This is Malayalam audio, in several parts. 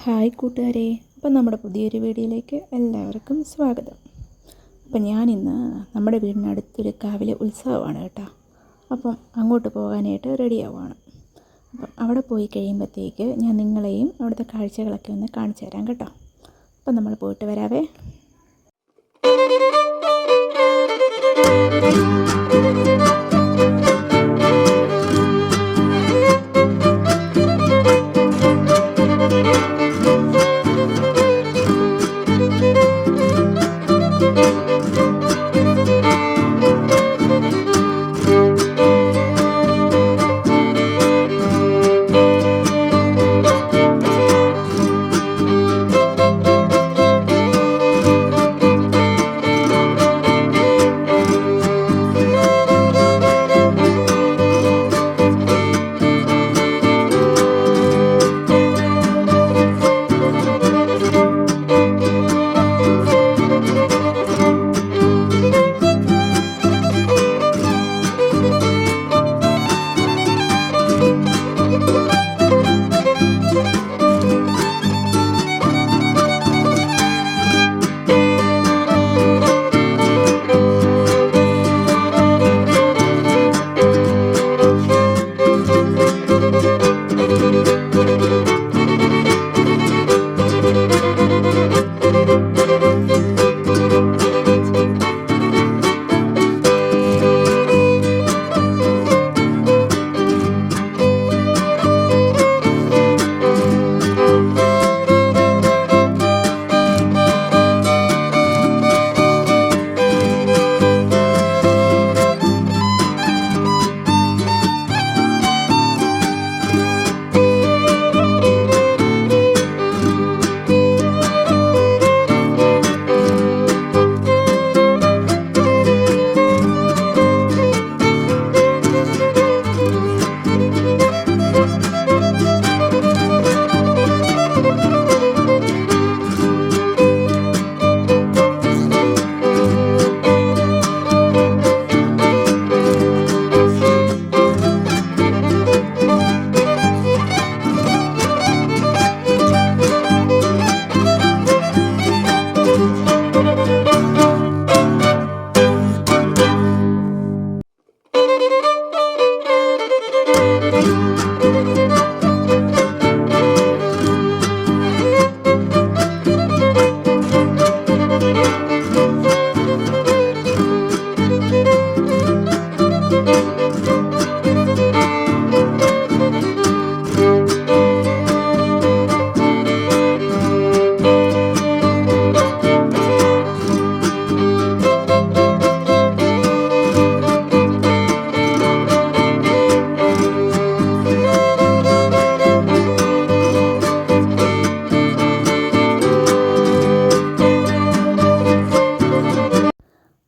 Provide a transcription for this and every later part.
ഹായ് കൂട്ടുകാരെ, അപ്പം നമ്മുടെ പുതിയൊരു വീഡിയോയിലേക്ക് എല്ലാവർക്കും സ്വാഗതം. അപ്പം ഞാനിന്ന് നമ്മുടെ വീടിനടുത്തൊരു കാവിലെ ഉത്സവമാണ് കേട്ടോ. അപ്പം അങ്ങോട്ട് പോകാനായിട്ട് റെഡിയാവുകയാണ്. അപ്പം അവിടെ പോയി കഴിയുമ്പോഴത്തേക്ക് ഞാൻ നിങ്ങളെയും അവിടുത്തെ കാഴ്ചകളൊക്കെ ഒന്ന് കാണിച്ചു തരാം കേട്ടോ. അപ്പം നമ്മൾ പോയിട്ട് വരാവേ.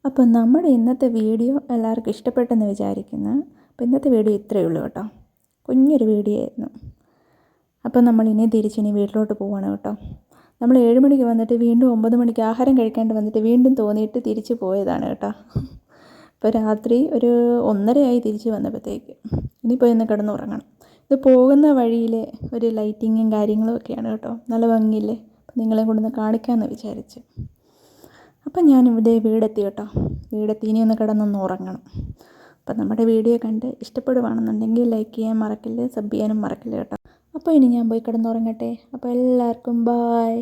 അപ്പോൾ നമ്മുടെ ഇന്നത്തെ വീഡിയോ എല്ലാവർക്കും ഇഷ്ടപ്പെട്ടെന്ന് വിചാരിക്കുന്നു. അപ്പോൾ ഇന്നത്തെ വീഡിയോ ഇത്രയേ ഉള്ളൂ കേട്ടോ. കുഞ്ഞൊരു വീഡിയോ ആയിരുന്നു. അപ്പോൾ നമ്മളിനി തിരിച്ചിനി വീട്ടിലോട്ട് പോവാണ് കേട്ടോ. നമ്മൾ 7 മണിക്ക് വന്നിട്ട് വീണ്ടും 9 മണിക്ക് ആഹാരം കഴിക്കാണ്ട് വന്നിട്ട് വീണ്ടും തോന്നിയിട്ട് തിരിച്ച് പോയതാണ് കേട്ടോ. അപ്പോൾ രാത്രി ഒരു 1:30 തിരിച്ച് വന്നപ്പോഴത്തേക്ക്. ഇനിയിപ്പോൾ ഇന്ന് കിടന്നുറങ്ങണം. ഇത് പോകുന്ന വഴിയിൽ ഒരു ലൈറ്റിങ്ങും കാര്യങ്ങളും ഒക്കെയാണ് കേട്ടോ. നല്ല ഭംഗിയില്ലേ. അപ്പോൾ നിങ്ങളെ കൊണ്ടൊന്ന് കാണിക്കാമെന്ന് വിചാരിച്ചു. അപ്പം ഞാനിവിടെ വീടെത്തി കേട്ടോ. വീടെത്തി ഇനി ഒന്ന് കിടന്നൊന്ന് ഉറങ്ങണം. അപ്പം നമ്മുടെ വീഡിയോ കണ്ട് ഇഷ്ടപ്പെടുവാണെന്നുണ്ടെങ്കിൽ ലൈക്ക് ചെയ്യാൻ മറക്കില്ല, സബ് ചെയ്യാനും മറക്കില്ല കേട്ടോ. അപ്പോൾ ഇനി ഞാൻ പോയി കിടന്നുറങ്ങട്ടെ. അപ്പോൾ എല്ലാവർക്കും ബായ്.